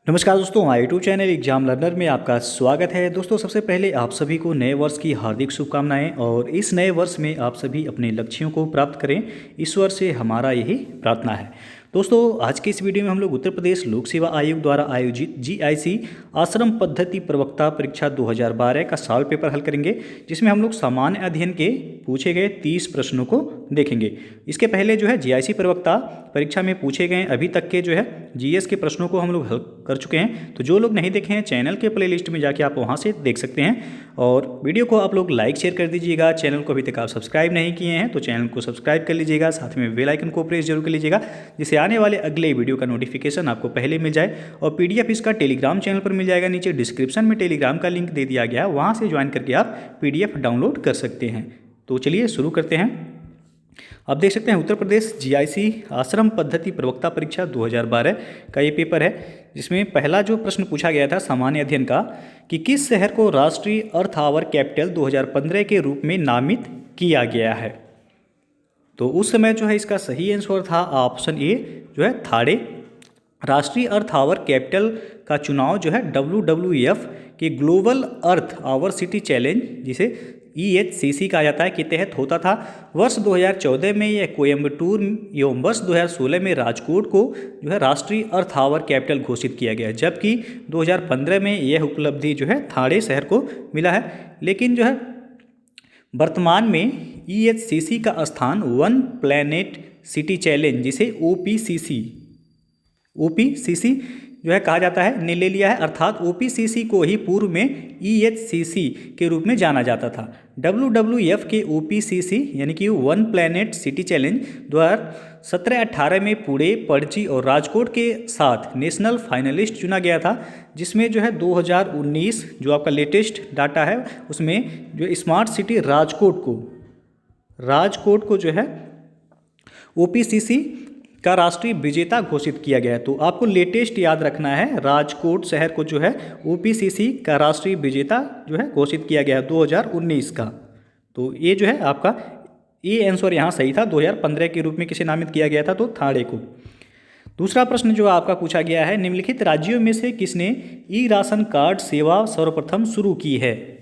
नमस्कार दोस्तों, हमारे यूट्यूब चैनल एग्जाम लर्नर में आपका स्वागत है। दोस्तों, सबसे पहले आप सभी को नए वर्ष की हार्दिक शुभकामनाएं और इस नए वर्ष में आप सभी अपने लक्ष्यों को प्राप्त करें, ईश्वर से हमारा यही प्रार्थना है। दोस्तों, आज के इस वीडियो में हम लोग उत्तर प्रदेश लोक सेवा आयोग द्वारा आयोजित जीआईसी आश्रम पद्धति प्रवक्ता परीक्षा 2012 का सॉल्व पेपर हल करेंगे, जिसमें हम लोग सामान्य अध्ययन के पूछे गए 30 प्रश्नों को देखेंगे। इसके पहले जो है जीआईसी प्रवक्ता परीक्षा में पूछे गए अभी तक के जो है जीएस के प्रश्नों को हम लोग हल कर चुके हैं। तो जो लोग नहीं देखे हैं, चैनल के प्लेलिस्ट में जाके आप वहां से देख सकते हैं। और वीडियो को आप लोग लाइक शेयर कर दीजिएगा। चैनल को अभी तक आप सब्सक्राइब नहीं किए हैं तो चैनल को सब्सक्राइब कर लीजिएगा, साथ में बेल आइकन को प्रेस जरूर कर लीजिएगा, जिससे आने वाले अगले वीडियो का नोटिफिकेशन आपको पहले मिल जाए। और पीडीएफ इसका टेलीग्राम चैनल पर मिल जाएगा, नीचे डिस्क्रिप्शन में टेलीग्राम का लिंक दे दिया गया है, वहाँ से ज्वाइन करके आप पीडीएफ डाउनलोड कर सकते हैं। तो चलिए शुरू करते हैं। आप देख सकते हैं उत्तर प्रदेश जीआईसी आश्रम पद्धति प्रवक्ता परीक्षा 2012 का ये पेपर है, जिसमें पहला जो प्रश्न पूछा गया था सामान्य अध्ययन का कि किस शहर को राष्ट्रीय अर्थ आवर कैपिटल 2015 के रूप में नामित किया गया है। तो उस समय जो है इसका सही आंसर था ऑप्शन ए जो है थाड़े। राष्ट्रीय अर्थ आवर कैपिटल का चुनाव जो है WWF के global earth hour city challenge, जिसे EHCC कहा जाता है, के तहत होता था। वर्ष 2014 में यह कोयम्बटूर एवं वर्ष 2016 में राजकोट को जो है राष्ट्रीय अर्थ आवर कैपिटल घोषित किया गया, जबकि 2015 में यह उपलब्धि जो है थाड़े शहर को मिला है। लेकिन जो है वर्तमान में EHCC का स्थान वन प्लैनेट सिटी चैलेंज, जिसे OPCC जो है कहा जाता है, ने ले लिया है। अर्थात OPCC को ही पूर्व में EHCC के रूप में जाना जाता था। WWF के OPCC यानी कि वन प्लैनेट सिटी चैलेंज 2017-18 में पुणे, पणजी और राजकोट के साथ नेशनल फाइनलिस्ट चुना गया था, जिसमें जो है 2019 जो आपका लेटेस्ट डाटा है उसमें जो स्मार्ट सिटी राजकोट को जो है OPCC का राष्ट्रीय विजेता घोषित किया गया है। तो आपको लेटेस्ट याद रखना है, राजकोट शहर को जो है OPCC का राष्ट्रीय विजेता जो है घोषित किया गया है 2019 का। तो ये जो है आपका ये आंसर यहाँ सही था। 2015 के रूप में किसे नामित किया गया था, तो थाड़े को। दूसरा प्रश्न जो आपका पूछा गया है, निम्नलिखित राज्यों में से किसने ई राशन कार्ड सेवा सर्वप्रथम शुरू की है।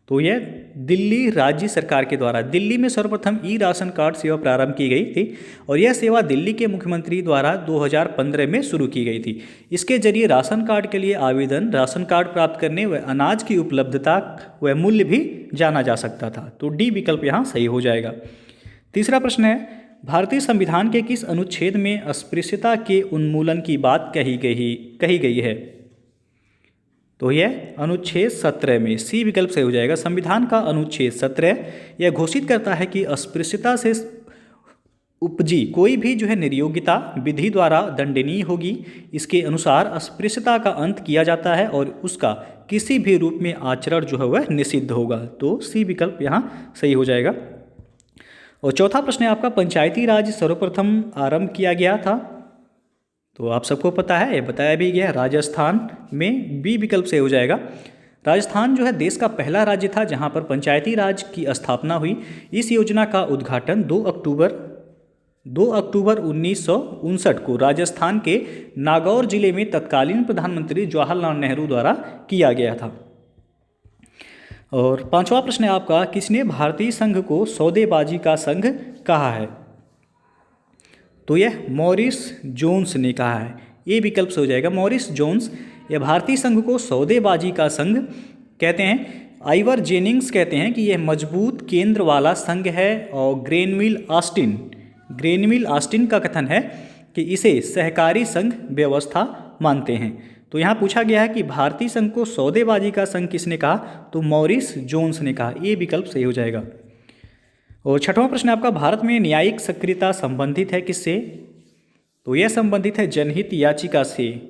तो यह दिल्ली राज्य सरकार के द्वारा दिल्ली में सर्वप्रथम ई राशन कार्ड सेवा प्रारंभ की गई थी, और यह सेवा दिल्ली के मुख्यमंत्री द्वारा 2015 में शुरू की गई थी। इसके जरिए राशन कार्ड के लिए आवेदन, राशन कार्ड प्राप्त करने व अनाज की उपलब्धता व मूल्य भी जाना जा सकता था। तो डी विकल्प यहाँ सही हो जाएगा। तीसरा प्रश्न है, भारतीय संविधान के किस अनुच्छेद में अस्पृश्यता के उन्मूलन की बात कही गई है। तो यह अनुच्छेद 17 में, सी विकल्प सही हो जाएगा। संविधान का अनुच्छेद 17 यह घोषित करता है कि अस्पृश्यता से उपजी कोई भी जो है निर्योग्यता विधि द्वारा दंडनीय होगी। इसके अनुसार अस्पृश्यता का अंत किया जाता है और उसका किसी भी रूप में आचरण जो है वह निषिद्ध होगा। तो सी विकल्प यहाँ सही हो जाएगा। और चौथा प्रश्न है आपका, पंचायती राज सर्वप्रथम आरंभ किया गया था। तो आप सबको पता है, ये बताया भी गया, राजस्थान में, बी विकल्प से हो जाएगा। राजस्थान जो है देश का पहला राज्य था जहां पर पंचायती राज की स्थापना हुई। इस योजना का उद्घाटन 2 अक्टूबर 1959 को राजस्थान के नागौर जिले में तत्कालीन प्रधानमंत्री जवाहरलाल नेहरू द्वारा किया गया था। और पांचवा प्रश्न है आपका, किसने भारतीय संघ को सौदेबाजी का संघ कहा है। तो यह मॉरिस जोन्स ने कहा है, ये विकल्प से हो जाएगा। मॉरिस जोन्स यह भारतीय संघ को सौदेबाजी का संघ कहते हैं। आइवर जेनिंग्स कहते हैं कि यह मजबूत केंद्र वाला संघ है। और ग्रेनविल ऑस्टिन का कथन है कि इसे सहकारी संघ व्यवस्था मानते हैं। तो यहाँ पूछा गया है कि भारतीय संघ को सौदेबाजी का संघ किसने कहा, तो मॉरिस जोन्स ने कहा, ये विकल्प सही हो जाएगा। और छठवां प्रश्न आपका, भारत में न्यायिक सक्रियता संबंधित है किससे। तो यह संबंधित है जनहित याचिका से,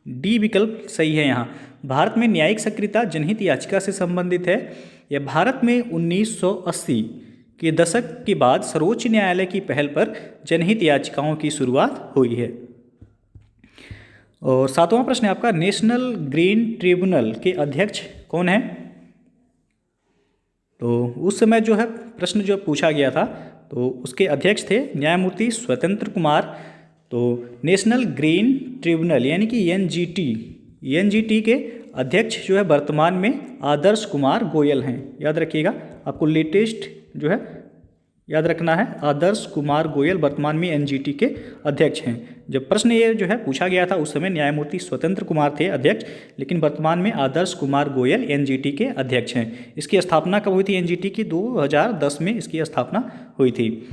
डी विकल्प सही है। यहाँ भारत में न्यायिक सक्रियता जनहित याचिका से संबंधित है। यह भारत में 1980 के दशक के बाद सर्वोच्च न्यायालय की पहल पर जनहित याचिकाओं की शुरुआत हुई है। और सातवां प्रश्न आपका, नेशनल ग्रीन ट्रिब्यूनल के अध्यक्ष कौन है। तो उस समय जो है प्रश्न जो पूछा गया था, तो उसके अध्यक्ष थे न्यायमूर्ति स्वतंत्र कुमार तो नेशनल ग्रीन ट्रिब्यूनल यानी कि एनजीटी के अध्यक्ष जो है वर्तमान में आदर्श कुमार गोयल हैं। याद रखिएगा, आपको लेटेस्ट जो है याद रखना है, आदर्श कुमार गोयल वर्तमान में एनजीटी के अध्यक्ष हैं। जब प्रश्न ये जो है पूछा गया था उस समय न्यायमूर्ति स्वतंत्र कुमार थे अध्यक्ष, लेकिन वर्तमान में आदर्श कुमार गोयल एनजीटी के अध्यक्ष हैं। इसकी स्थापना कब हुई थी एनजीटी की? 2010 में इसकी स्थापना हुई थी।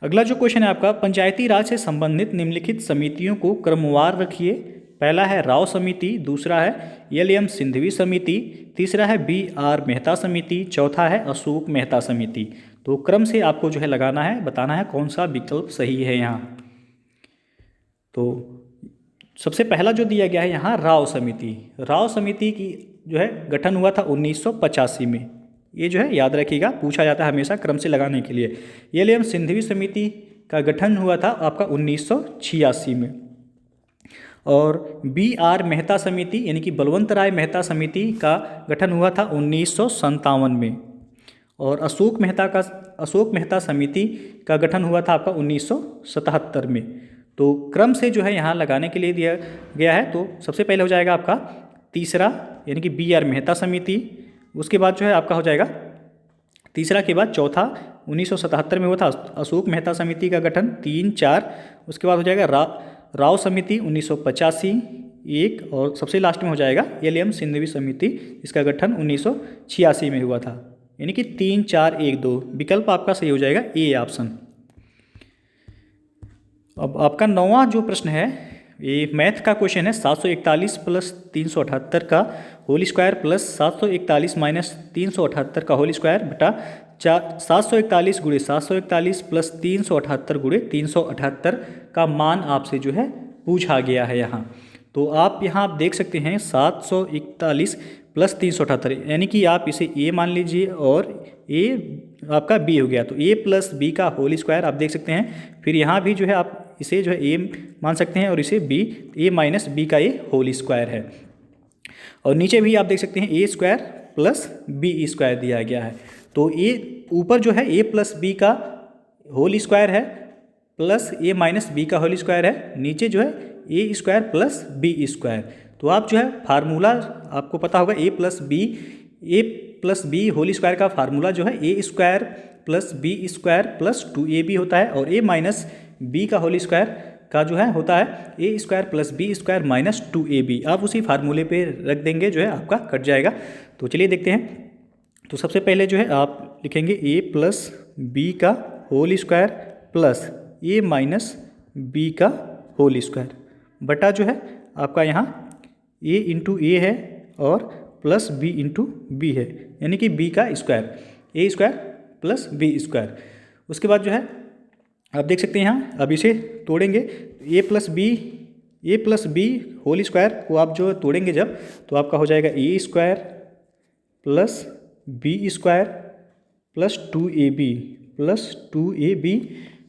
अगला जो क्वेश्चन है आपका, पंचायती राज से संबंधित निम्नलिखित समितियों को क्रमवार रखिए। पहला है राव समिति, दूसरा है एल.एम. सिंघवी समिति, तीसरा है बी.आर. मेहता समिति, चौथा है अशोक मेहता समिति। तो क्रम से आपको जो है लगाना है, बताना है कौन सा विकल्प सही है यहाँ। तो सबसे पहला जो दिया गया है यहाँ राव समिति। राव समिति की जो है गठन हुआ था 1985 में। ये जो है याद रखिएगा, पूछा जाता है हमेशा क्रम से लगाने के लिए। एल.एम. सिंघवी समिति का गठन हुआ था आपका 1986 में। और बी.आर. मेहता समिति यानी कि बलवंत राय मेहता समिति का गठन हुआ था 1957 में। और अशोक मेहता समिति का गठन हुआ था आपका 1977 में। तो क्रम से जो है यहाँ लगाने के लिए दिया गया है। तो सबसे पहले हो जाएगा आपका तीसरा यानी कि बी.आर. मेहता समिति, उसके बाद जो है आपका हो जाएगा तीसरा के बाद चौथा 1977 में हुआ था अशोक मेहता समिति का गठन, 3, 4, उसके बाद हो जाएगा राव समिति 1985 एक, और सबसे लास्ट में हो जाएगा एल.एम. सिंघवी समिति, इसका गठन 1986 में हुआ था। यानी कि 3, 4, 1, 2 विकल्प आपका सही हो जाएगा, ए ऑप्शन। अब आपका 9वां जो प्रश्न है ये मैथ का क्वेश्चन है। 741 प्लस 378 का होल स्क्वायर प्लस 741 माइनस 378 का होल स्क्वायर बटा 741 गुणे 741 प्लस 378 गुणे 378 का मान आपसे जो है पूछा गया है यहाँ। तो आप यहाँ देख सकते हैं 741 प्लस 378 यानी कि आप इसे ए मान लीजिए और ए आपका बी हो गया। तो ए प्लस बी का होल स्क्वायर आप देख सकते हैं। फिर यहाँ भी जो है आप इसे जो है ए मान सकते हैं और इसे बी, ए माइनस बी का ये होल स्क्वायर है। और नीचे भी आप देख सकते हैं A square plus B square दिया गया है। तो ए ऊपर जो है ए प्लस बी का होल स्क्वायर है प्लस ए माइनस बी का होल स्क्वायर है, नीचे जो है A square plus B square. तो आप जो है फार्मूला आपको पता होगा A plus B whole square का फार्मूला जो है A square plus B square plus 2ab होता है, और ए माइनस बी का होल स्क्वायर का जो है होता है A square plus B square minus 2ab। आप उसी फार्मूले पे रख देंगे, जो है आपका कट जाएगा। तो चलिए देखते हैं। तो सबसे पहले जो है आप लिखेंगे ए प्लस बी का whole square plus A minus B का होल स्क्वायर बटा जो है आपका यहाँ ए इंटू ए है और प्लस बी इंटू बी है, यानी कि बी का स्क्वायर, ए स्क्वायर प्लस बी स्क्वायर। उसके बाद जो है आप देख सकते हैं यहाँ, अब इसे तोड़ेंगे A plus B whole square को आप जो तोड़ेंगे जब, तो आपका हो जाएगा A square plus B square plus 2ab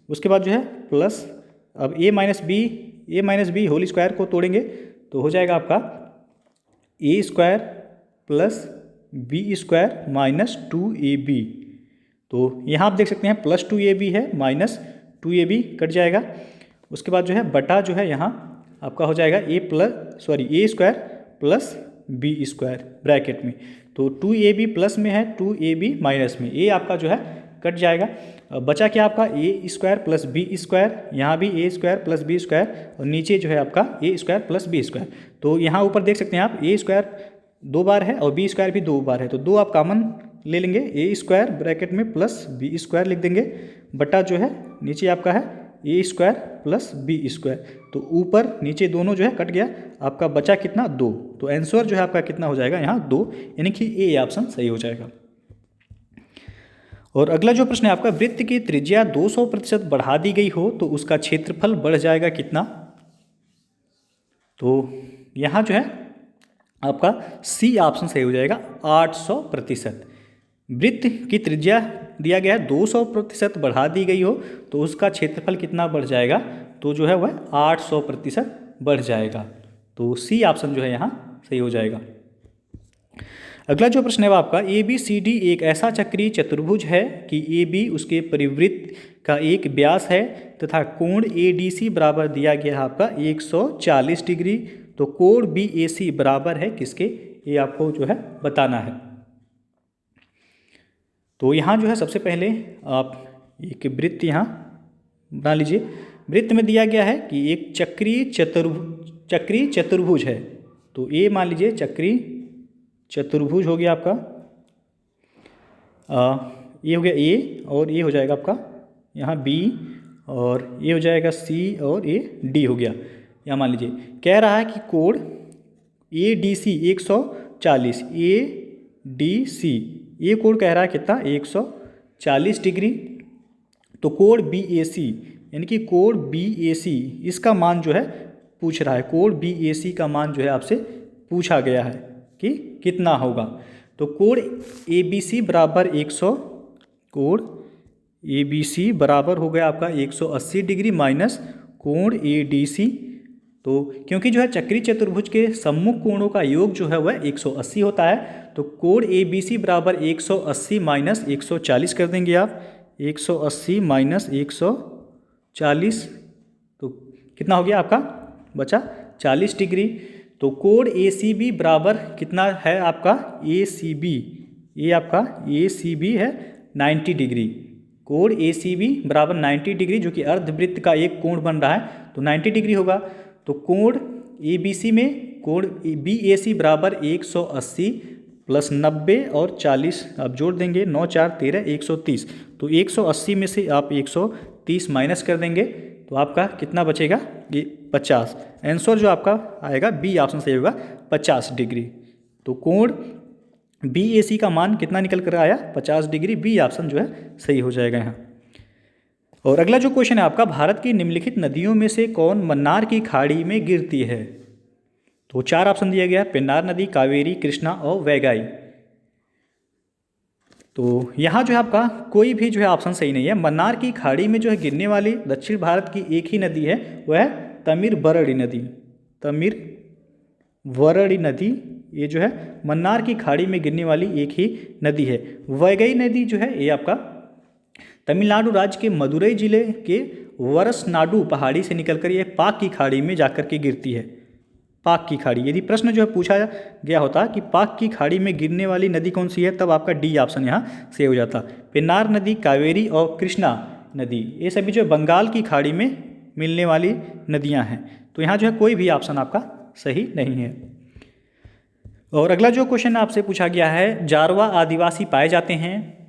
उसके बाद जो है प्लस अब A minus B whole square को तोड़ेंगे तो हो जाएगा आपका A square plus B square minus 2ab। तो यहाँ आप देख सकते हैं प्लस 2ab है माइनस 2ab कट जाएगा। उसके बाद जो है बटा जो है यहाँ आपका हो जाएगा A square plus B square bracket में। तो 2ab प्लस में है 2ab माइनस में, ए आपका जो है कट जाएगा। बचा क्या आपका A square plus B square, यहाँ भी ए स्क्वायर प्लस बी स्क्वायर और नीचे जो है आपका A square plus B square. तो यहाँ ऊपर देख सकते हैं आप ए स्क्वायर 2 बार है और बी स्क्वायर भी 2 बार है, तो 2 आप कॉमन ले लेंगे, ए स्क्वायर ब्रैकेट में प्लस बी स्क्वायर लिख देंगे बटा जो है नीचे आपका है A square plus B square. तो ऊपर नीचे दोनों जो है कट गया, आपका बचा कितना 2। तो आंसर जो है आपका कितना हो जाएगा यहाँ 2, यानी कि ए ऑप्शन सही हो जाएगा। और अगला जो प्रश्न है आपका, वृत्त की त्रिज्या 200% बढ़ा दी गई हो तो उसका क्षेत्रफल बढ़ जाएगा कितना। तो यहाँ जो है आपका सी ऑप्शन सही हो जाएगा 800%। वृत्त की त्रिज्या दिया गया है 200% बढ़ा दी गई हो तो उसका क्षेत्रफल कितना बढ़ जाएगा, तो जो है वह 800% बढ़ जाएगा। तो सी ऑप्शन जो है यहाँ सही हो जाएगा। अगला जो प्रश्न है वो आपका ABCD एक ऐसा चक्रीय चतुर्भुज है कि AB उसके परिवृत्त का एक व्यास है तथा कोण ADC बराबर दिया गया है आपका 140 डिग्री। तो कोण BAC बराबर है किसके, ये आपको जो है बताना है। तो यहाँ जो है सबसे पहले आप एक वृत्त यहाँ बना लीजिए। वृत्त में दिया गया है कि एक चक्रीय चतुर्भुज है। तो ए मान लीजिए चक्रीय चतुर्भुज हो गया आपका, ये हो गया ए और ये हो जाएगा आपका यहाँ बी और ये हो जाएगा सी और ये डी हो गया। यहाँ मान लीजिए कह रहा है कि कोण ADC 140, ADC ये कोण कह रहा है कितना 140 डिग्री। तो कोण BAC यानी कि कोण BAC इसका मान जो है पूछ रहा है, कोण BAC का मान जो है आपसे पूछा गया है कि कितना होगा। तो कोण ABC बराबर 100, कोण ABC बराबर हो गया आपका 180 डिग्री माइनस कोण ADC। तो क्योंकि जो है चक्रीय चतुर्भुज के सम्मुख कोणों का योग जो है वह 180 होता है, तो कोण ABC बराबर 180 माइनस 140 कर देंगे आप, 180 माइनस 140 तो कितना हो गया आपका बचा 40 डिग्री। तो कोण ACB बराबर कितना है आपका ACB, ये आपका ACB है 90 डिग्री। कोण ACB बराबर 90 डिग्री जो कि अर्धवृत्त का एक कोण बन रहा है, तो 90 डिग्री होगा। तो कोण ABC में कोण BAC बराबर 180 प्लस 90 और 40 आप जोड़ देंगे, 9 4 13 130। तो 180 में से आप 130 माइनस कर देंगे तो आपका कितना बचेगा ये 50। आंसर जो आपका आएगा बी ऑप्शन सही होगा 50 डिग्री। तो कोण BAC का मान कितना निकल कर आया 50 डिग्री, बी ऑप्शन जो है सही हो जाएगा यहाँ। और अगला जो क्वेश्चन है आपका भारत की निम्नलिखित नदियों में से कौन मन्नार की खाड़ी में गिरती है। तो 4 ऑप्शन दिया गया है, पेन्नार नदी, कावेरी, कृष्णा और वैगाई। तो यहाँ जो है आपका कोई भी जो है ऑप्शन सही नहीं है। मन्नार की खाड़ी में जो है गिरने वाली दक्षिण भारत की एक ही नदी है, वह है तमिरबरणी नदी। तमिरबरणी नदी ये जो है मन्नार की खाड़ी में गिरने वाली एक ही नदी है। वैगई नदी जो है ये आपका तमिलनाडु राज्य के मदुरई जिले के वरसनाडु पहाड़ी से निकलकर ये पाक की खाड़ी में जाकर के गिरती है। पाक की खाड़ी, यदि प्रश्न जो है पूछा गया होता कि पाक की खाड़ी में गिरने वाली नदी कौन सी है, तब आपका डी ऑप्शन यहाँ सही हो जाता। पेन्नार नदी, कावेरी और कृष्णा नदी ये सभी जो बंगाल की खाड़ी में मिलने वाली नदियाँ हैं। तो यहाँ जो है कोई भी ऑप्शन आपका सही नहीं है। और अगला जो क्वेश्चन आपसे पूछा गया है, जारवा आदिवासी पाए जाते हैं।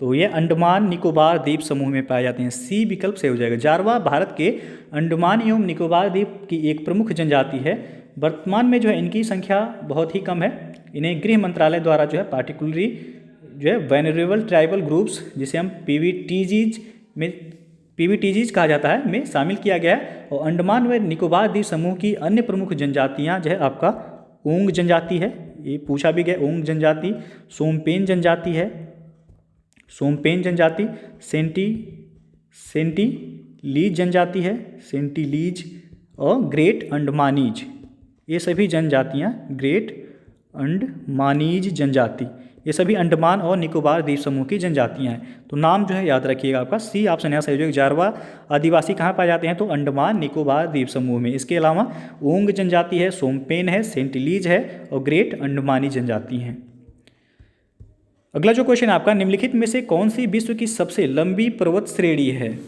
तो ये अंडमान निकोबार द्वीप समूह में पाए जाते हैं, सी विकल्प से हो जाएगा। जारवा भारत के अंडमान एवं निकोबार द्वीप की एक प्रमुख जनजाति है। वर्तमान में जो है इनकी संख्या बहुत ही कम है। इन्हें गृह मंत्रालय द्वारा जो है पार्टिकुलरली जो है वेनरेबल ट्राइबल ग्रुप्स, जिसे हम PVTGs कहा जाता है, में शामिल किया गया है। और अंडमान व निकोबार द्वीप समूह की अन्य प्रमुख जनजातियाँ जो है आपका ओंग जनजाति है, ये पूछा भी गया, ओंग जनजाति, सोमपेन जनजाति है, सोमपेन जनजाति, सेंटिलीज जनजाति है, सेंटिलीज और ग्रेट अंडमानीज, ये सभी जनजातियाँ ग्रेट अंडमानीज जनजाति, ये सभी अंडमान और निकोबार द्वीप समूह की जनजातियाँ हैं। तो नाम जो है याद रखिएगा आपका, सी ऑप्शन यहाँ सही हो जाएगा। जारवा आदिवासी कहाँ पाए जाते हैं, तो अंडमान निकोबार द्वीप समूह में। इसके अलावा ओंग जनजाति है, सोमपेन है, सेंटिलीज है और ग्रेट अंडमानी जनजाति हैं। अगला जो क्वेश्चन आपका, निम्नलिखित में से कौन सी विश्व की सबसे लंबी पर्वत श्रेणी है।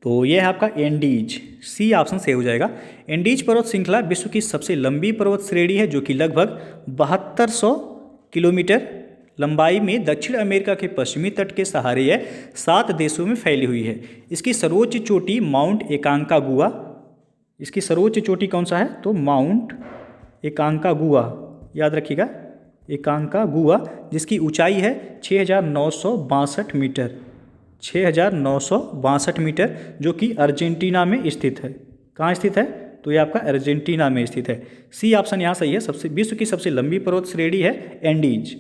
तो यह है आपका एंडीज, सी ऑप्शन से हो जाएगा। एंडीज पर्वत श्रृंखला विश्व की सबसे लंबी पर्वत श्रेणी है, जो कि लगभग 7200 किलोमीटर लंबाई में दक्षिण अमेरिका के पश्चिमी तट के सहारे यह 7 देशों में फैली हुई है। इसकी सर्वोच्च चोटी माउंट एकांकागुआ, इसकी सर्वोच्च चोटी कौन सा है, तो माउंट एकांकागुआ, याद रखिएगा एकांकागुआ, जिसकी ऊंचाई है 6962 मीटर, 6962 मीटर, जो कि अर्जेंटीना में स्थित है। कहाँ स्थित है, तो ये आपका अर्जेंटीना में स्थित है। सी ऑप्शन यहाँ सही है। सबसे विश्व की सबसे लंबी पर्वत श्रेणी है एंडीज।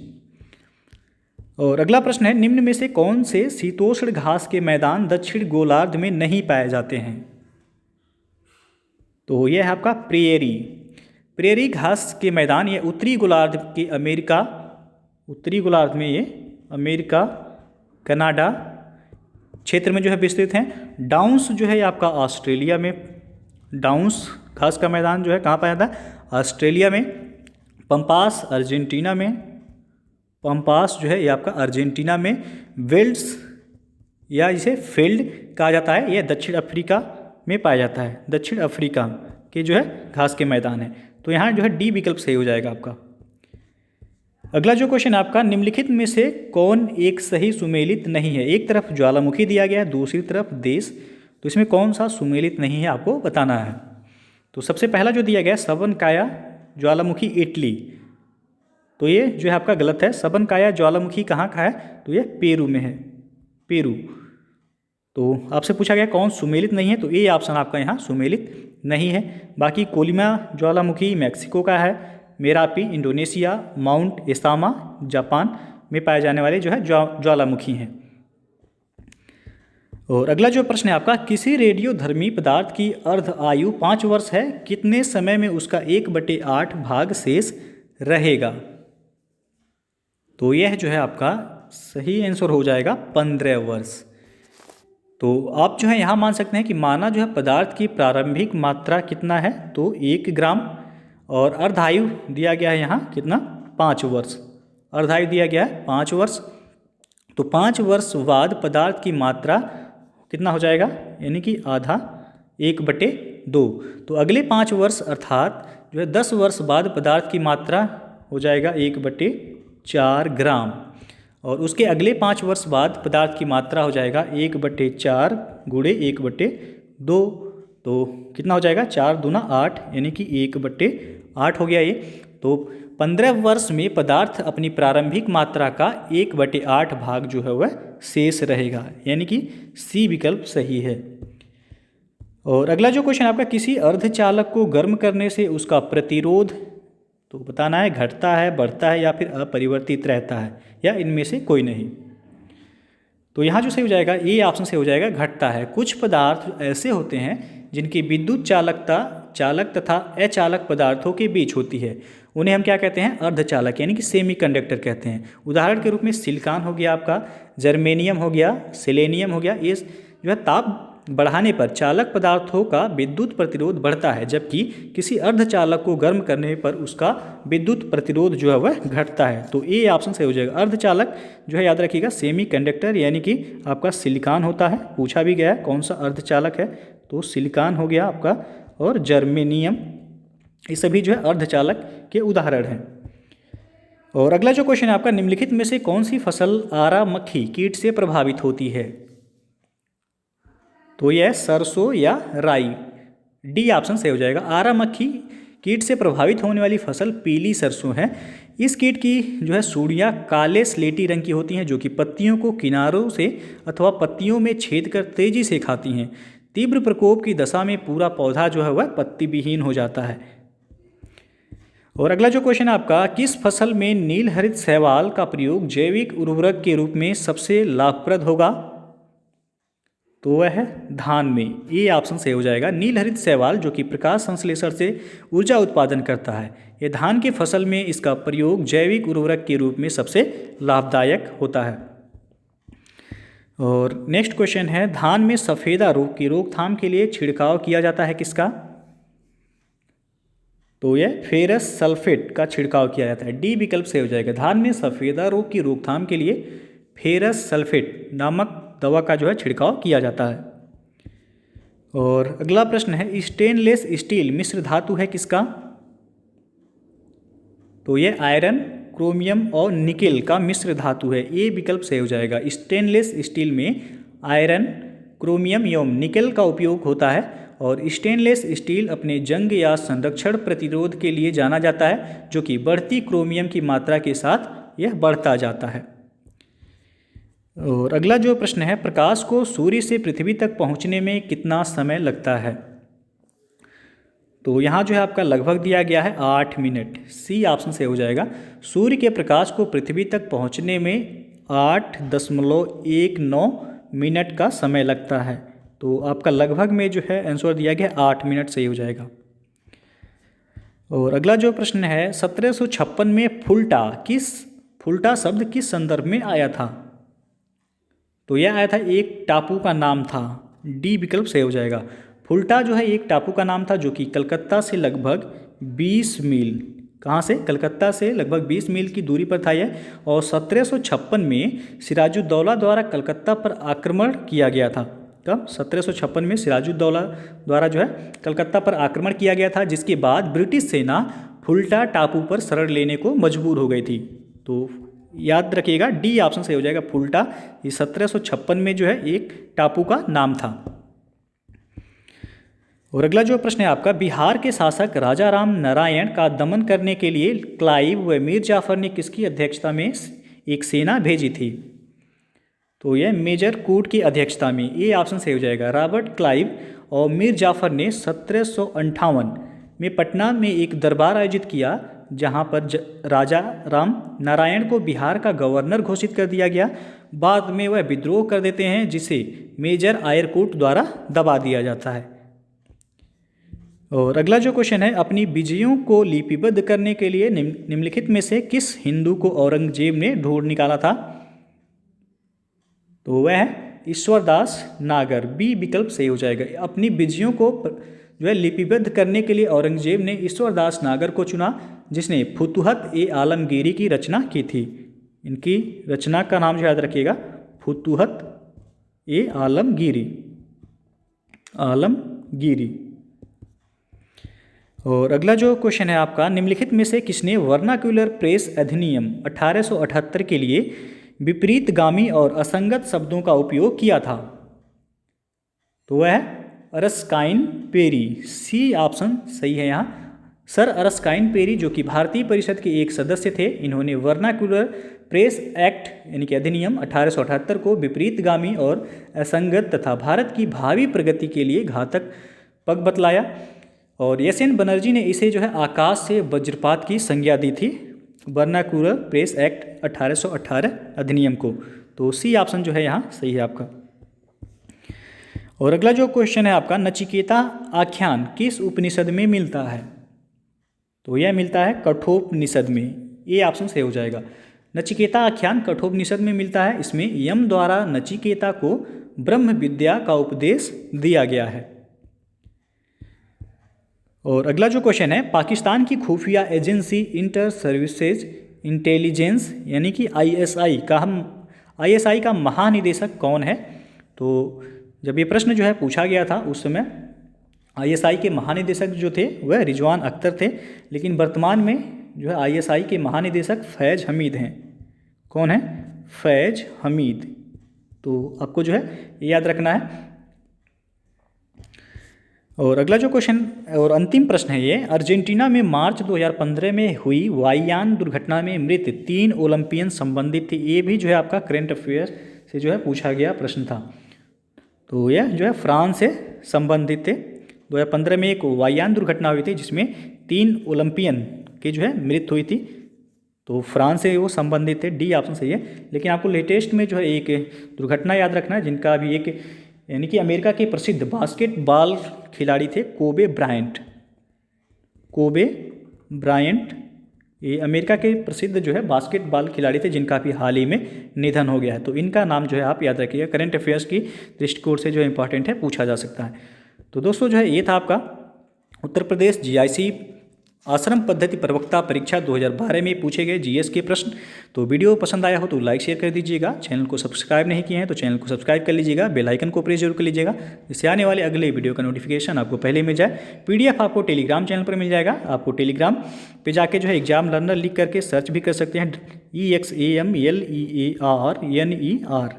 और अगला प्रश्न है, निम्न में से कौन से शीतोष्ण घास के मैदान दक्षिण गोलार्ध में नहीं पाए जाते हैं। तो यह है आपका प्रेयरी। प्रेरी घास के मैदान ये उत्तरी गोलार्ध के अमेरिका, उत्तरी गोलार्ध में ये अमेरिका, कनाडा क्षेत्र में जो है विस्तृत हैं। डाउन्स जो है ये आपका ऑस्ट्रेलिया में, डाउन्स घास का मैदान जो है कहाँ पाया जाता है? ऑस्ट्रेलिया में। पंपास अर्जेंटीना में, पंपास जो है ये आपका अर्जेंटीना में। वेल्ड्स या इसे फील्ड कहा जाता है, यह दक्षिण अफ्रीका में पाया जाता है। दक्षिण अफ्रीका के जो है घास के मैदान है। तो यहाँ जो है डी विकल्प सही हो जाएगा आपका। अगला जो क्वेश्चन आपका, निम्नलिखित में से कौन एक सही सुमेलित नहीं है? एक तरफ ज्वालामुखी दिया गया है, दूसरी तरफ देश, तो इसमें कौन सा सुमेलित नहीं है आपको बताना है। तो सबसे पहला जो दिया गया है सबनकाया ज्वालामुखी इटली, तो ये जो है आपका गलत है। सबनकाया ज्वालामुखी कहाँ का है? तो ये पेरू में है, पेरू। तो आपसे पूछा गया कौन सुमेलित नहीं है, तो ए ऑप्शन आपका यहाँ सुमेलित नहीं है। बाकी कोलिमा ज्वालामुखी मैक्सिको का है, मेरापी इंडोनेशिया, माउंट एसामा जापान में पाए जाने वाले जो है ज्वालामुखी हैं। और अगला जो प्रश्न है आपका, किसी रेडियोधर्मी पदार्थ की अर्ध आयु 5 वर्ष है, कितने समय में उसका 1/8 भाग शेष रहेगा? तो यह जो है आपका सही आंसर हो जाएगा 15 वर्ष। तो आप जो है यहाँ मान सकते हैं कि माना जो है पदार्थ की प्रारंभिक मात्रा कितना है, तो 1 ग्राम, और अर्धायु दिया गया है यहाँ कितना? 5 वर्ष। अर्धायु दिया गया है 5 वर्ष। तो 5 वर्ष बाद पदार्थ की मात्रा कितना हो जाएगा? यानी कि आधा, 1/2। तो अगले 5 वर्ष अर्थात जो है 10 वर्ष बाद पदार्थ की मात्रा हो जाएगा 1/4 ग्राम, और उसके अगले 5 वर्ष बाद पदार्थ की मात्रा हो जाएगा 1/4 गुणे 1/2, तो कितना हो जाएगा? 4 दूना 8, यानी कि 1/8 हो गया ये। तो 15 वर्ष में पदार्थ अपनी प्रारंभिक मात्रा का 1/8 भाग जो है वह शेष रहेगा, यानी कि सी विकल्प सही है। और अगला जो क्वेश्चन आपका, किसी अर्धचालक को गर्म करने से उसका प्रतिरोध तो बताना है घटता है, बढ़ता है या फिर अपरिवर्तित रहता है, या इनमें से कोई नहीं। तो यहाँ जो सही हो जाएगा ये ऑप्शन से हो जाएगा घटता है। कुछ पदार्थ ऐसे होते हैं जिनकी विद्युत चालकता चालक तथा अचालक पदार्थों के बीच होती है, उन्हें हम क्या कहते हैं? अर्धचालक, यानी कि सेमीकंडक्टर कहते हैं। उदाहरण के रूप में सिलिकॉन हो गया आपका, जर्मेनियम हो गया, सेलेनियम हो गया। ये जो है ताप बढ़ाने पर चालक पदार्थों का विद्युत प्रतिरोध बढ़ता है, जबकि किसी अर्धचालक को गर्म करने पर उसका विद्युत प्रतिरोध जो है वह घटता है। तो ए ऑप्शन सही हो जाएगा। अर्धचालक जो है याद रखिएगा सेमी कंडक्टर, यानी कि आपका सिलिकॉन होता है। पूछा भी गया है कौन सा अर्धचालक है, तो सिलिकॉन हो गया आपका, और जर्मेनियम, ये सभी जो है अर्धचालक के उदाहरण हैं। और अगला जो क्वेश्चन है आपका, निम्नलिखित में से कौन सी फसल आरा मक्खी कीट से प्रभावित होती है? तो यह सरसों या राई, डी ऑप्शन सही हो जाएगा। आरा मक्खी कीट से प्रभावित होने वाली फसल पीली सरसों है। इस कीट की जो है सूढ़ियाँ काले स्लेटी रंग की होती हैं, जो कि पत्तियों को किनारों से अथवा पत्तियों में छेद कर तेजी से खाती हैं। तीव्र प्रकोप की दशा में पूरा पौधा जो है वह पत्ती विहीन हो जाता है। और अगला जो क्वेश्चन है आपका, किस फसल में नील हरित शैवाल का प्रयोग जैविक उर्वरक के रूप में सबसे लाभप्रद होगा? तो वह है धान में, ये ऑप्शन सही हो जाएगा। नील हरित शैवाल जो कि प्रकाश संश्लेषण से ऊर्जा उत्पादन करता है, ये धान की फसल में इसका प्रयोग जैविक उर्वरक के रूप में सबसे लाभदायक होता है। और नेक्स्ट क्वेश्चन है, धान में सफ़ेदा रोग की रोकथाम के लिए छिड़काव किया जाता है किसका? तो यह फेरस सल्फेट का छिड़काव किया जाता है, डी विकल्प से हो जाएगा। धान में सफ़ेदा रोग की रोकथाम के लिए फेरस सल्फेट नामक दवा का जो है छिड़काव किया जाता है। और अगला प्रश्न है, स्टेनलेस स्टील मिश्र धातु है किसका? तो ये आयरन, क्रोमियम और निकेल का मिश्र धातु है, ये विकल्प सही हो जाएगा। स्टेनलेस स्टील में आयरन, क्रोमियम एवं निकेल का उपयोग होता है, और स्टेनलेस स्टील अपने जंग या संरक्षण प्रतिरोध के लिए जाना जाता है, जो कि बढ़ती क्रोमियम की मात्रा के साथ यह बढ़ता जाता है। और अगला जो प्रश्न है, प्रकाश को सूर्य से पृथ्वी तक पहुंचने में कितना समय लगता है? तो यहाँ जो है आपका लगभग दिया गया है 8 मिनट, सी ऑप्शन से हो जाएगा। सूर्य के प्रकाश को पृथ्वी तक पहुँचने में 8.19 मिनट का समय लगता है। तो आपका लगभग में जो है आंसर दिया गया 8 मिनट सही हो जाएगा। और अगला जो प्रश्न है 1756 में फुल्टा शब्द किस संदर्भ में आया था? तो यह आया था एक टापू का नाम था। डी विकल्प सही हो जाएगा। फुल्टा जो है एक टापू का नाम था जो कि कलकत्ता से लगभग 20 मील, कहाँ से? कलकत्ता से लगभग 20 मील की दूरी पर था यह। और 1756 में सिराजुद्दौला द्वारा कलकत्ता पर आक्रमण किया गया था। कब? 1756 में सिराजुद्दौला द्वारा जो है कलकत्ता पर आक्रमण किया गया था, जिसके बाद ब्रिटिश सेना फुल्टा टापू पर शरण लेने को मजबूर हो गई थी। तो याद रखिएगा डी ऑप्शन सही हो जाएगा। फुल्टा ये 1756 में जो है एक टापू का नाम था। और अगला जो प्रश्न है आपका, बिहार के शासक राजा राम नारायण का दमन करने के लिए क्लाइव व मीर जाफर ने किसकी अध्यक्षता में एक सेना भेजी थी? तो यह मेजर कूट की अध्यक्षता में, ये ऑप्शन सही हो जाएगा। रॉबर्ट क्लाइव और मीर जाफर ने 1758 में पटना में एक दरबार आयोजित किया, जहां पर राजा राम नारायण को बिहार का गवर्नर घोषित कर दिया गया। बाद में वह विद्रोह कर देते हैं, जिसे मेजर आयरकूट द्वारा दबा दिया जाता है। और अगला जो क्वेश्चन है, अपनी विजयों को लिपिबद्ध करने के लिए निम्नलिखित में से किस हिंदू को औरंगजेब ने ढूंढ निकाला था? तो वह है ईश्वरदास नागर। बी विकल्प सही हो जाएगा। अपनी विजयों को जो है लिपिबद्ध करने के लिए औरंगजेब ने ईश्वरदास नागर को चुना, जिसने फुतुहत-ए-आलमगीरी की रचना की थी। इनकी रचना का नाम जो याद रखिएगा, फुतुहत-ए-आलमगीरी। आलमगीरी। और अगला जो क्वेश्चन है आपका, निम्नलिखित में से किसने वर्नाक्यूलर प्रेस अधिनियम 1878 के लिए विपरीतगामी और असंगत शब्दों का उपयोग किया था? तो वह है अरस्काइन पेरी। सी ऑप्शन सही है यहाँ। सर अरस्काइन पेरी जो कि भारतीय परिषद के एक सदस्य थे, इन्होंने वर्नाक्यूलर प्रेस एक्ट यानी कि अधिनियम 1878 को विपरीतगामी और असंगत तथा भारत की भावी प्रगति के लिए घातक पग बतलाया। और एस.एन. बनर्जी ने इसे जो है आकाश से वज्रपात की संज्ञा दी थी, वर्नाक्यूलर प्रेस एक्ट 1818 अधिनियम को। तो सी ऑप्शन जो है यहाँ सही है आपका। और अगला जो क्वेश्चन है आपका, नचिकेता आख्यान किस उपनिषद में मिलता है? तो यह मिलता है कठोपनिषद में। ये ऑप्शन सही हो जाएगा। नचिकेता आख्यान कठोपनिषद में मिलता है। इसमें यम द्वारा नचिकेता को ब्रह्म विद्या का उपदेश दिया गया है। और अगला जो क्वेश्चन है, पाकिस्तान की खुफिया एजेंसी इंटर सर्विसेज इंटेलिजेंस यानी कि आईएसआई का महानिदेशक कौन है? तो जब ये प्रश्न जो है पूछा गया था उस समय आईएसआई के महानिदेशक जो थे वह रिजवान अख्तर थे, लेकिन वर्तमान में जो है आईएसआई के महानिदेशक फैज़ हमीद हैं। कौन है? फैज़ हमीद। तो आपको जो है ये याद रखना है। और अगला जो क्वेश्चन और अंतिम प्रश्न है ये, अर्जेंटीना में मार्च 2015 में हुई वायुयान दुर्घटना में मृत 3 ओलंपियन संबंधित थे। ये भी जो है आपका करंट अफेयर से जो है पूछा गया प्रश्न था। तो यह जो है फ्रांस से संबंधित थे। 2015 में एक वायुयान दुर्घटना हुई थी जिसमें 3 ओलंपियन की जो है मृत्यु हुई थी। तो फ्रांस से वो संबंधित थे। डी ऑप्शन सही है। लेकिन आपको लेटेस्ट में जो है एक दुर्घटना याद रखना है, जिनका भी एक यानी कि अमेरिका के प्रसिद्ध बास्केटबॉल खिलाड़ी थे कोबे ब्रायंट। कोबे ब्रायंट ये अमेरिका के प्रसिद्ध जो है बास्केटबॉल खिलाड़ी थे, जिनका भी हाल ही में निधन हो गया है। तो इनका नाम जो है आप याद रखिएगा। करंट अफेयर्स की दृष्टिकोण से जो है इंपॉर्टेंट है, पूछा जा सकता है। तो दोस्तों जो है ये था आपका उत्तर प्रदेश जीआईसी आश्रम पद्धति प्रवक्ता परीक्षा 2012 में पूछे गए जीएस के प्रश्न। तो वीडियो पसंद आया हो तो लाइक शेयर कर दीजिएगा। चैनल को सब्सक्राइब नहीं किए हैं तो चैनल को सब्सक्राइब कर लीजिएगा। बेल आइकन को प्रेस जरूर कर लीजिएगा, जिससे आने वाले अगले वीडियो का नोटिफिकेशन आपको पहले मिल जाए। पीडीएफ आपको टेलीग्राम चैनल पर मिल जाएगा। आपको टेलीग्राम पे जाके जो है एग्जाम लर्नर लिख करके सर्च भी कर सकते हैं। EXAMLEARNER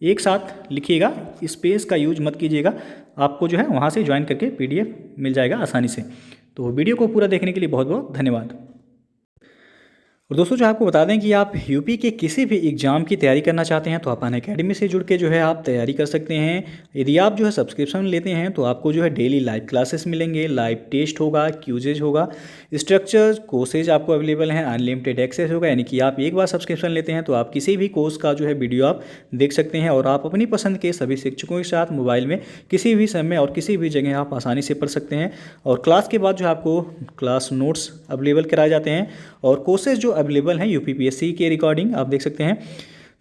एक साथ लिखिएगा, स्पेस का यूज मत कीजिएगा। आपको जो है वहाँ से ज्वाइन करके PDF मिल जाएगा आसानी से। तो वीडियो को पूरा देखने के लिए बहुत बहुत धन्यवाद। और दोस्तों जो आपको बता दें कि आप यूपी के किसी भी एग्ज़ाम की तैयारी करना चाहते हैं तो आप अनअकैडमी से जुड़ के जो है आप तैयारी कर सकते हैं। यदि आप जो है सब्सक्रिप्शन लेते हैं तो आपको जो है डेली लाइव क्लासेस मिलेंगे, लाइव टेस्ट होगा, क्यूजेज होगा, स्ट्रक्चर्स कोर्सेज आपको अवेलेबल हैं, अनलिमिटेड एक्सेस होगा। यानी कि आप एक बार सब्सक्रिप्शन लेते हैं तो आप किसी भी कोर्स का जो है वीडियो आप देख सकते हैं और आप अपनी पसंद के सभी शिक्षकों के साथ मोबाइल में किसी भी समय और किसी भी जगह आप आसानी से पढ़ सकते हैं। और क्लास के बाद जो आपको क्लास नोट्स अवेलेबल कराए जाते हैं और कोर्सेज जो अवेलेबल हैं यूपीपीएससी के रिकॉर्डिंग आप देख सकते हैं।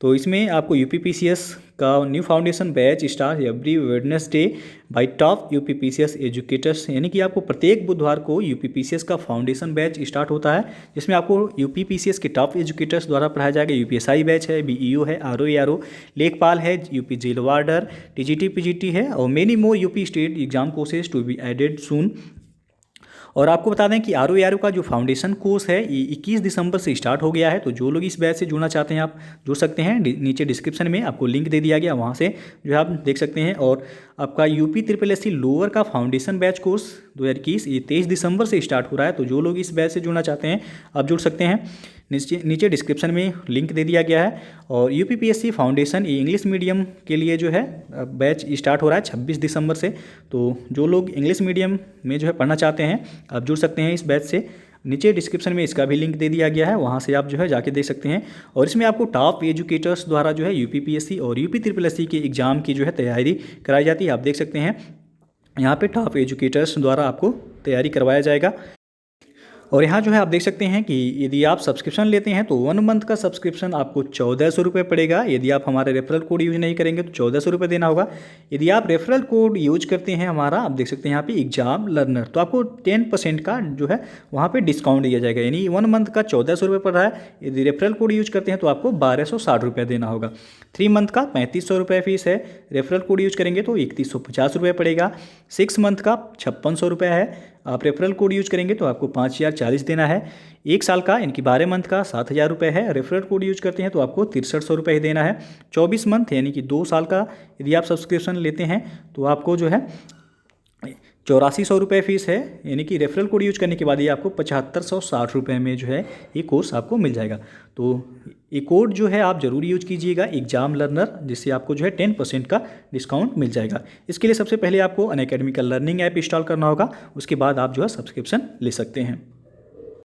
तो इसमें आपको यूपीपीसीएस का new foundation batch start every Wednesday bye top UPPCS educators. यानी कि आपको प्रत्येक बुधवार को यूपीपीसीएस का फाउंडेशन बैच स्टार्ट होता है, जिसमें आपको यूपीपीसीएस के टॉप एजुकेटर्स द्वारा पढ़ाया जाएगा। यूपीएसआई बैच है, बीईओ है, आरओ लेखपाल है, UP jail warder, TGT PGT है और many more UP state exam courses to be added soon. और आपको बता दें कि आर का जो फाउंडेशन कोर्स है ये 21 दिसंबर से स्टार्ट हो गया है। तो जो लोग इस बैच से जुड़ना चाहते हैं आप जुड़ सकते हैं। नीचे डिस्क्रिप्शन में आपको लिंक दे दिया गया, वहाँ से जो है आप देख सकते हैं। और आपका यूपी SSSC लोअर का फाउंडेशन बैच कोर्स 2021 ये 23 दिसंबर से स्टार्ट हो रहा है। तो जो लोग इस बैच से जुड़ना चाहते हैं आप जुड़ सकते हैं। नीचे डिस्क्रिप्शन में लिंक दे दिया गया है। और यूपीपीएससी फाउंडेशन ये इंग्लिश मीडियम के लिए जो है बैच स्टार्ट हो रहा है 26 दिसंबर से। तो जो लोग इंग्लिश मीडियम में जो है पढ़ना चाहते हैं आप जुड़ सकते हैं इस बैच से। नीचे डिस्क्रिप्शन में इसका भी लिंक दे दिया गया है, वहाँ से आप जो है जाके देख सकते हैं। और इसमें आपको टॉप एजुकेटर्स द्वारा जो है यूपीपीएससी और यूपी SSSC के एग्ज़ाम की जो है तैयारी कराई जाती है। आप देख सकते हैं यहाँ पे टॉप एजुकेटर्स द्वारा आपको तैयारी करवाया जाएगा। और यहाँ जो है आप देख सकते हैं कि यदि आप सब्सक्रिप्शन लेते हैं तो 1 मंथ का सब्सक्रिप्शन आपको 1400 रुपये पड़ेगा। यदि आप हमारे रेफरल कोड यूज नहीं करेंगे तो 1400 रुपये देना होगा। यदि आप रेफरल कोड यूज करते हैं हमारा, आप देख सकते हैं यहाँ पे एग्जाम लर्नर, तो आपको 10% का जो है वहाँ पे डिस्काउंट दिया जाएगा। यानी 1 मंथ का 1400 रुपये पड़ रहा है। यदि रेफरल कोड यूज करते हैं तो आपको 1260 रुपये देना होगा। 3 मंथ का 3500 रुपये फीस है। रेफरल कोड यूज करेंगे तो 3150 रुपये पड़ेगा। 6 मंथ का 5600 रुपये है। आप रेफरल कोड यूज करेंगे तो आपको 5040 देना है। 1 साल का यानी कि 12 मंथ का 7000 रुपये है। रेफरल कोड यूज करते हैं तो आपको 6300 रुपये ही देना है। 24 मंथ यानी कि 2 साल का यदि आप सब्सक्रिप्शन लेते हैं तो आपको जो है 8400 रुपये फीस है। यानी कि रेफरल कोड यूज करने के बाद ये आपको 7560 रुपये में जो है ये कोर्स आपको मिल जाएगा। तो ये कोड जो है आप ज़रूर यूज कीजिएगा एग्जाम लर्नर, जिससे आपको जो है 10% का डिस्काउंट मिल जाएगा। इसके लिए सबसे पहले आपको अनअकैडमी का लर्निंग ऐप इंस्टॉल करना होगा, उसके बाद आप जो है सब्सक्रिप्शन ले सकते हैं।